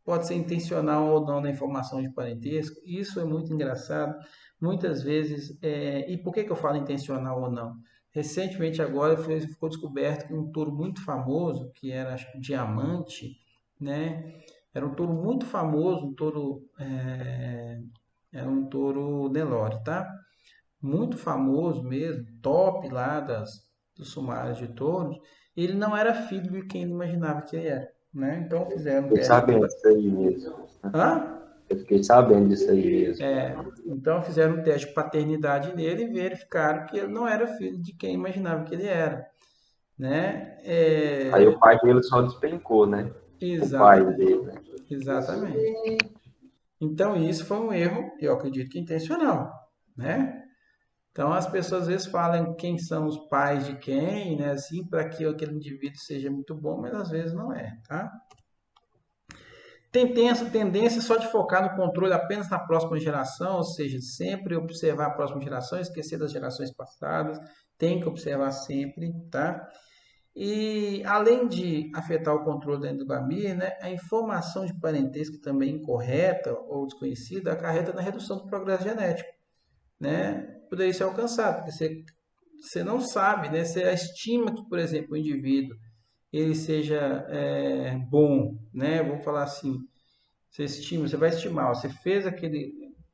pode ser intencional ou não na informação de parentesco. Isso é muito engraçado. Muitas vezes, e por que eu falo intencional ou não? Recentemente agora ficou descoberto que um touro muito famoso, que era acho que diamante, né? Era um touro muito famoso, era um touro Nelore, tá? Muito famoso mesmo, top lá dos sumários de touros. Ele não era filho de quem ele imaginava que ele era, né? Então fizeram um Fiquei teste de... sabendo disso aí mesmo. Hã? Eu fiquei sabendo disso aí mesmo. Então fizeram um teste de paternidade nele e verificaram que ele não era filho de quem imaginava que ele era, né? Aí o pai dele só despencou, né? O pai Exatamente, dele, né? exatamente. Então isso foi um erro, eu acredito que intencional, né? Então as pessoas às vezes falam quem são os pais de quem, né? Assim, para que aquele indivíduo seja muito bom, mas às vezes não é, tá? Tem essa tendência só de focar no controle apenas na próxima geração, ou seja, sempre observar a próxima geração, esquecer das gerações passadas, tem que observar sempre, tá? E além de afetar o controle da endogamia, né, a informação de parentesco também incorreta ou desconhecida acarreta na redução do progresso genético, né? Poderia ser alcançado, porque você não sabe, né? Você estima que, por exemplo, o indivíduo ele seja bom, né? Vamos falar assim, você vai estimar, você fez aquele,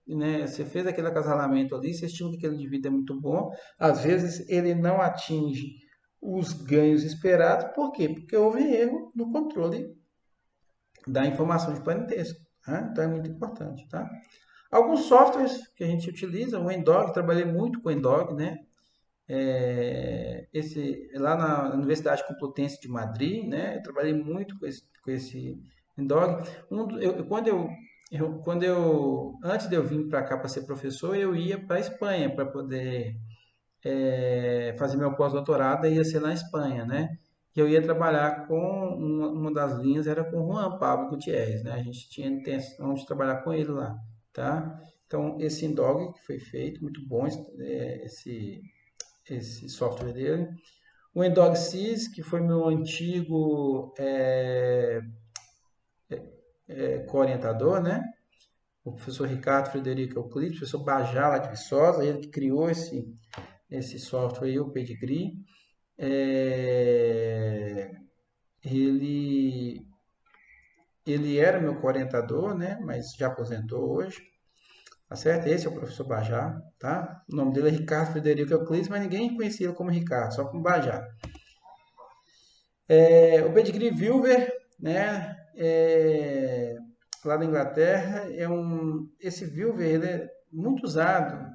né, você fez aquele acasalamento ali, você estima que aquele indivíduo é muito bom, às vezes ele não atinge os ganhos esperados, por quê? Porque houve erro no controle da informação de parentesco, tá? Então é muito importante, tá? Alguns softwares que a gente utiliza, o Endog, trabalhei muito com o Endog, né? Lá na Universidade Complutense de Madrid, né? Eu trabalhei muito com esse Endog. Antes de eu vir para cá para ser professor, eu ia para a Espanha para poder fazer meu pós-doutorado, ia ser na Espanha, né? Que eu ia trabalhar com uma das linhas era com Juan Pablo Gutierrez, né? A gente tinha intenção de trabalhar com ele lá, tá? Então esse Endog que foi feito, muito bom esse software dele. O EndogSys, que foi meu antigo co-orientador, né? O professor Ricardo Frederico Euclides, professor Bajala de Viçosa, ele que criou esse software aí, o Pedigree. Ele, ele era meu co-orientador, né? Mas já aposentou hoje. Tá certo? Esse é o professor Bajá, tá? O nome dele é Ricardo Frederico Euclides, mas ninguém conhecia ele como Ricardo, só como Bajá. O Pedigree Wilver, né? Lá da Inglaterra, esse Wilver ele é muito usado.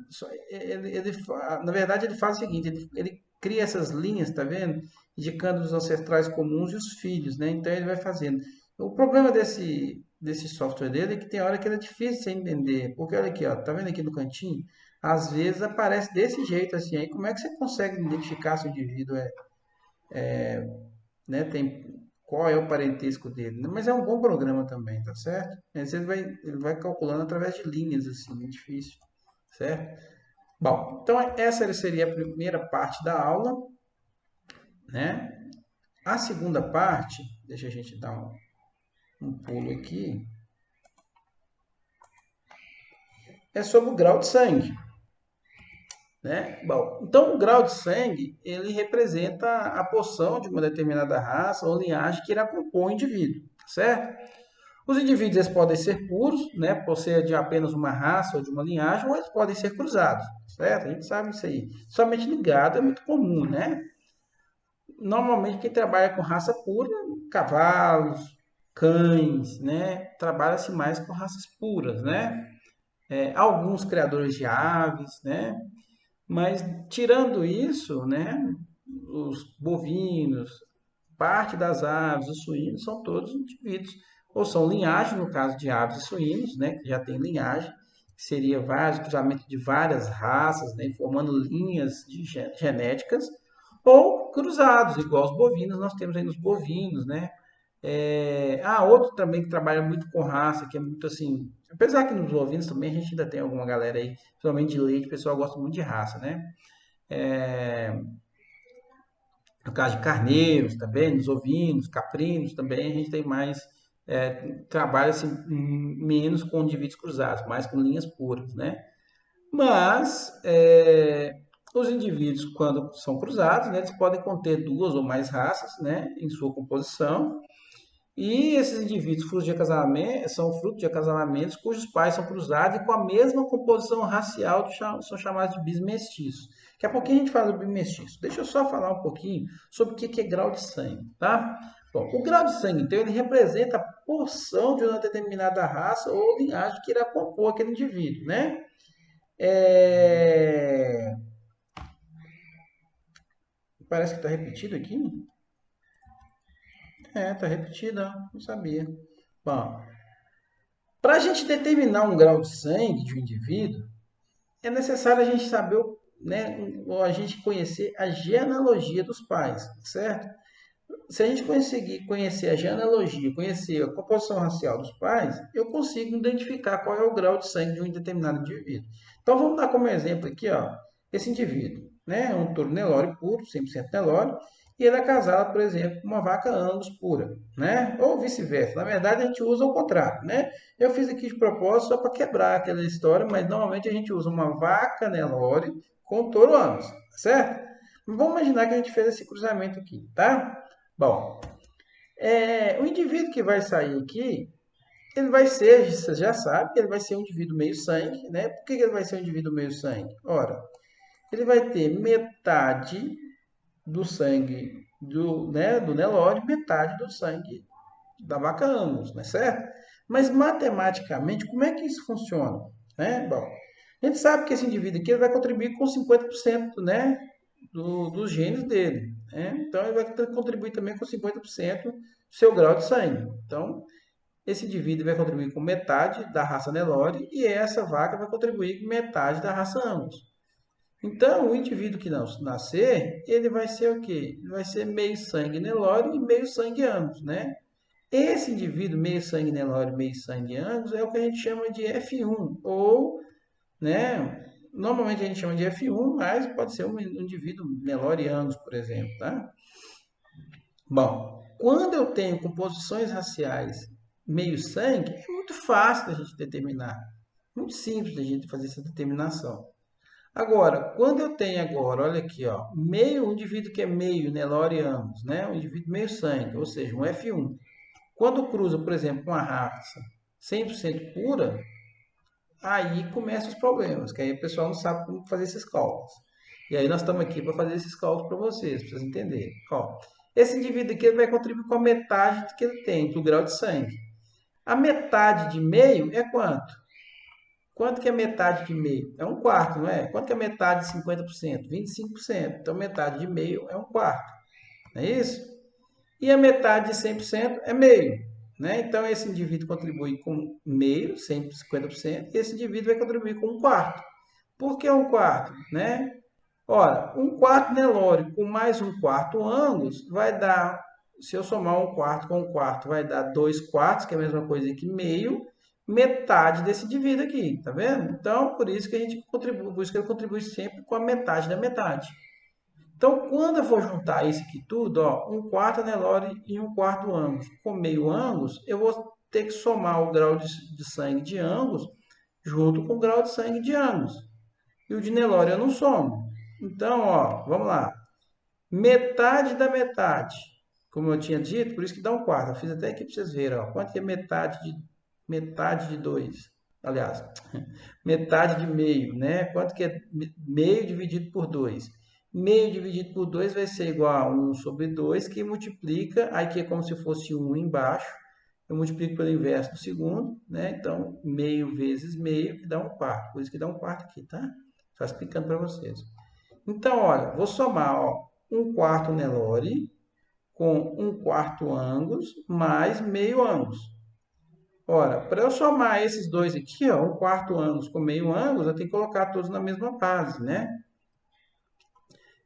Na verdade, ele faz o seguinte: ele cria essas linhas, tá vendo? Indicando os ancestrais comuns e os filhos, né? Então ele vai fazendo. O problema desse software dele é que tem hora que ele é difícil de você entender. Porque olha aqui, ó, tá vendo aqui no cantinho? Às vezes aparece desse jeito assim. Aí como é que você consegue identificar se o indivíduo né? Qual é o parentesco dele, né? Mas é um bom programa também, tá certo? Ele vai calculando através de linhas, assim, é difícil, certo? Bom, então essa seria a primeira parte da aula, né? A segunda parte, deixa a gente dar um pulo aqui, é sobre o grau de sangue, né? Bom, então o grau de sangue, ele representa a porção de uma determinada raça ou linhagem que irá compor o indivíduo, certo? Os indivíduos eles podem ser puros, né, por ser de apenas uma raça ou de uma linhagem, ou eles podem ser cruzados, certo? A gente sabe isso aí. Somente ligado é muito comum, né? Normalmente quem trabalha com raça pura, cavalos, cães, né? Trabalha-se mais com raças puras, né? Alguns criadores de aves, né? Mas tirando isso, né? Os bovinos, parte das aves, os suínos, são todos indivíduos, ou são linhagens, no caso de aves e suínos, né? Que já tem linhagem, que seria vários cruzamentos de várias raças, né? Formando linhas de genéticas, ou cruzados, igual os bovinos, nós temos aí nos bovinos, né? Outro também que trabalha muito com raça, que é muito assim. Apesar que nos bovinos também a gente ainda tem alguma galera aí, principalmente de leite, o pessoal gosta muito de raça, né? No caso de carneiros também, nos ovinos, caprinos também, a gente tem mais. Trabalha assim, menos com indivíduos cruzados, mais com linhas puras, né? Mas os indivíduos, quando são cruzados, né, eles podem conter duas ou mais raças, né, em sua composição. E esses indivíduos frutos de acasalamento, são fruto de acasalamentos cujos pais são cruzados e com a mesma composição racial são chamados de bismestiços. Daqui a pouquinho a gente fala do bismestiço. Deixa eu só falar um pouquinho sobre o que é grau de sangue, tá? Bom, o grau de sangue, então, ele representa a porção de uma determinada raça ou linhagem que irá compor aquele indivíduo, né? Parece que está repetido aqui. Está repetido, não sabia. Bom, para a gente determinar um grau de sangue de um indivíduo, é necessário a gente saber, né, ou a gente conhecer a genealogia dos pais, certo? Se a gente conseguir conhecer a genealogia, conhecer a composição racial dos pais, eu consigo identificar qual é o grau de sangue de um determinado indivíduo. Então vamos dar como exemplo aqui, ó, esse indivíduo, né, é um touro Nelore puro, 100% Nelore, e ele é casado, por exemplo, com uma vaca Angus pura, né? Ou vice-versa. Na verdade, a gente usa o contrário, né? Eu fiz aqui de propósito só para quebrar aquela história, mas normalmente a gente usa uma vaca Nelore com touro Angus, certo? Vamos imaginar que a gente fez esse cruzamento aqui, tá? Bom, o indivíduo que vai sair aqui, ele vai ser, você já sabe, ele vai ser um indivíduo meio sangue, né? Por que ele vai ser um indivíduo meio sangue? Ora, ele vai ter metade do sangue do Nelore, metade do sangue da vaca Angus, né? Certo? Mas matematicamente, como é que isso funciona? Né? Bom, a gente sabe que esse indivíduo aqui ele vai contribuir com 50%, né, dos genes dele. Né? Então, ele vai contribuir também com 50% do seu grau de sangue. Então, esse indivíduo vai contribuir com metade da raça Nelore e essa vaca vai contribuir com metade da raça Angus. Então, o indivíduo que nascer, ele vai ser o quê? Ele vai ser meio sangue Nelore e meio sangue Angus, né? Esse indivíduo meio sangue Nelore, meio sangue Angus é o que a gente chama de F1, ou, né? Normalmente a gente chama de F1, mas pode ser um indivíduo Nelore Angus, por exemplo, tá? Bom, quando eu tenho composições raciais meio sangue, é muito fácil da gente determinar. Muito simples da gente fazer essa determinação. Agora, quando eu tenho agora, olha aqui, ó, um indivíduo que é meio Nelore Angus, né? Um indivíduo meio sangue, ou seja, um F1. Quando cruza, por exemplo, uma raça 100% pura, aí começam os problemas, que aí o pessoal não sabe como fazer esses cálculos. E aí nós estamos aqui para fazer esses cálculos para vocês, para vocês entenderem. Ó, esse indivíduo aqui ele vai contribuir com a metade que ele tem, do grau de sangue. A metade de meio é quanto? Quanto que é metade de meio? É um quarto, não é? Quanto que é metade de 50%? 25%. Então, metade de meio é um quarto. Não é isso? E a metade de 100% é meio. Né? Então, esse indivíduo contribui com meio, 150%, e esse indivíduo vai contribuir com um quarto. Por que um quarto? Né? Ora, um quarto Nelore com mais um quarto Angus vai dar, se eu somar um quarto com um quarto, vai dar 2 quartos, que é a mesma coisa que meio, metade desse indivíduo aqui, tá vendo? Então, por isso que a gente contribui, por isso que ele contribui sempre com a metade da metade. Então, quando eu for juntar isso aqui tudo, ó, 1/4 Nelore e 1/4 Angus com meio Angus, eu vou ter que somar o grau de sangue de Angus junto com o grau de sangue de Angus. E o de Nelore eu não somo. Então, ó, vamos lá. Metade da metade, como eu tinha dito, por isso que dá 1/4. Eu fiz até aqui para vocês verem, ó, quanto que é metade de 2. Aliás, metade de meio, né? Quanto que é meio dividido por 2? Meio dividido por 2 vai ser igual a 1 sobre 2, que multiplica, aqui é como se fosse 1 embaixo, eu multiplico pelo inverso do segundo, né? Então, meio vezes meio, que dá 1/4. Por isso que dá 1/4 aqui, tá? Só explicando para vocês. Então, olha, vou somar, ó, 1/4 Nelore com 1/4 Angus mais meio Angus. Ora, para eu somar esses dois aqui, ó, 1/4 Angus com meio Angus, eu tenho que colocar todos na mesma base, né?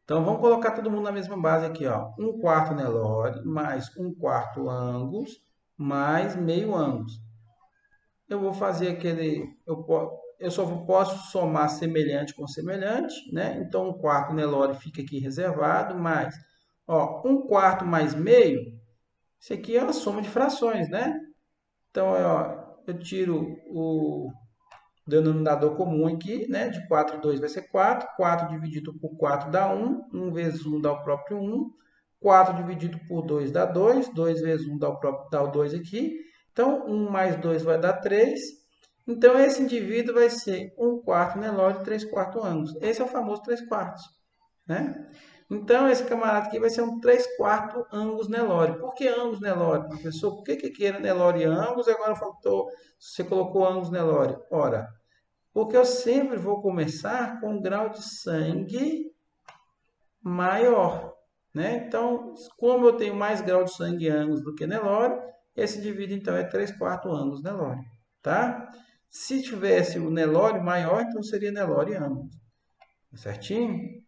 Então, vamos colocar todo mundo na mesma base aqui, ó. 1/4 Nelore mais 1/4 Angus mais meio Angus. Eu vou fazer aquele... Eu só posso somar semelhante com semelhante, né? Então, 1/4 Nelore fica aqui reservado, mais... Ó, 1/4 mais meio, isso aqui é uma soma de frações, né? Então, ó, eu tiro o denominador comum aqui, né? De 4 e 2 vai ser 4. 4 dividido por 4 dá 1. 1 vezes 1 dá o próprio 1. 4 dividido por 2 dá 2. 2 vezes 1 dá o 2 aqui. Então, 1 mais 2 vai dar 3. Então, esse indivíduo vai ser 1/4 Nelore e 3/4 Angus. Esse é o famoso 3/4, né? Então, esse camarada aqui vai ser um 3/4 Angus Nelore. Por que Angus Nelore, professor? Por que era Nelore e Angus e agora faltou, você colocou Angus Nelore? Ora, porque eu sempre vou começar com um grau de sangue maior, né? Então, como eu tenho mais grau de sangue Angus do que Nelore, esse indivíduo, então, é 3/4 Angus Nelore, tá? Se tivesse o Nelore maior, então seria Nelore e Angus. Certinho?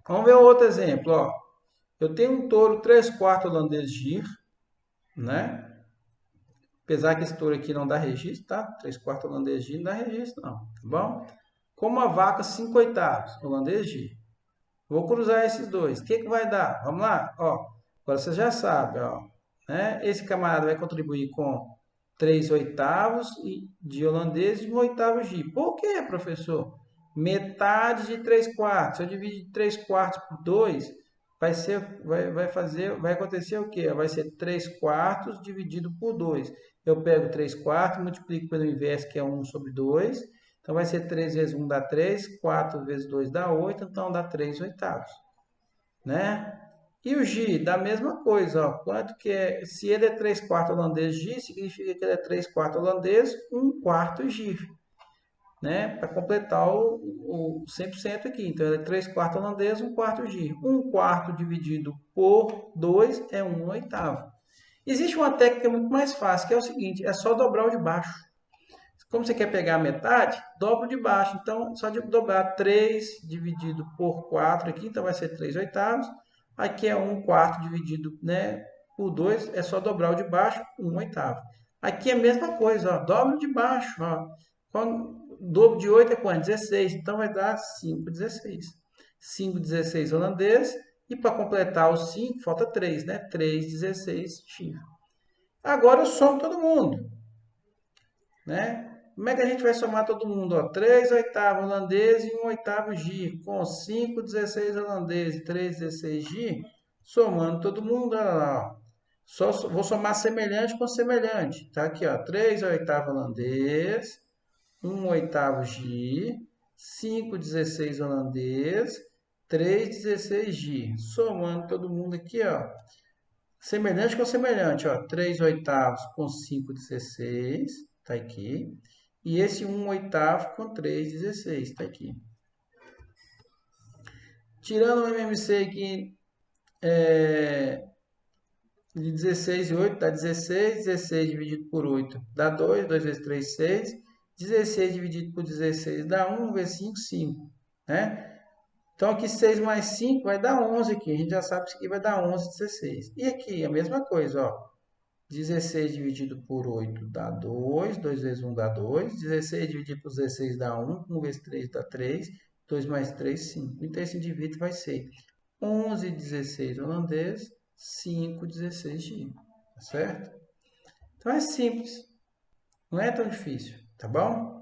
Vamos ver outro exemplo, ó. Eu tenho um touro 3/4 holandês Gir, né? Apesar que esse touro aqui não dá registro, tá? 3/4 holandês Gir não dá registro, não, tá bom? Com uma vaca 5/8 holandês Gir. Vou cruzar esses dois. O que que vai dar? Vamos lá, ó. Agora você já sabe, ó. Né? Esse camarada vai contribuir com 3/8 de holandês e 1/8 Gir. Por quê, professor? Metade de 3/4. Se eu dividir 3/4 por 2, vai acontecer o quê? Vai ser 3/4 dividido por 2. Eu pego 3/4, multiplico pelo inverso, que é 1 sobre 2. Então, vai ser 3 vezes 1 dá 3, 4 vezes 2 dá 8, então dá 3/8, né? E o G, da mesma coisa, ó. Quanto que é? Se ele é 3/4 holandês G, significa que ele é 3/4 holandês, 1/4 G, né? Para completar o 100% aqui. Então, ele é 3/4 holandês, 1/4 G. 1/4 dividido por 2 é 1/8. Existe uma técnica muito mais fácil, que é o seguinte, é só dobrar o de baixo. Como você quer pegar a metade, dobra o de baixo. Então, só de dobrar 3 dividido por 4 aqui, então vai ser 3/8. Aqui é 1/4 dividido, né, por 2, é só dobrar o de baixo, 1/8. Aqui é a mesma coisa, ó, dobra o de baixo. Ó. O dobro de 8 é quanto? 16. Então, vai dar 5/16. 5/16 holandês. E para completar o 5, falta 3, né? 3/16 X. Agora eu somo todo mundo, né? Como é que a gente vai somar todo mundo? Ó, 3/8 holandês e 1/8 G, com 5/16 holandês e 3/16 G, somando todo mundo, olha lá, ó. Vou somar semelhante com semelhante. Tá aqui, ó, 3/8 holandês, 1/8 G, 5/16 holandês, 3/16 G. Somando todo mundo aqui, ó. Semelhante com semelhante, ó. 3/8 com 5/16, tá aqui. E esse 1/8 com 3/16, está aqui. Tirando o MMC aqui de 16 e 8, dá 16. 16 dividido por 8 dá 2. 2 vezes 3, 6. 16 dividido por 16 dá 1. 1 vezes 5, 5. Né? Então, aqui 6 mais 5 vai dar 11 aqui. A gente já sabe que isso aqui vai dar 11/16. E aqui a mesma coisa, ó. 16 dividido por 8 dá 2. 2 vezes 1 dá 2. 16 dividido por 16 dá 1. 1 vezes 3 dá 3. 2 mais 3, 5. Então, esse indivíduo vai ser 11,16 holandês, 5,16 gíria. Tá certo? Então, é simples. Não é tão difícil, tá bom?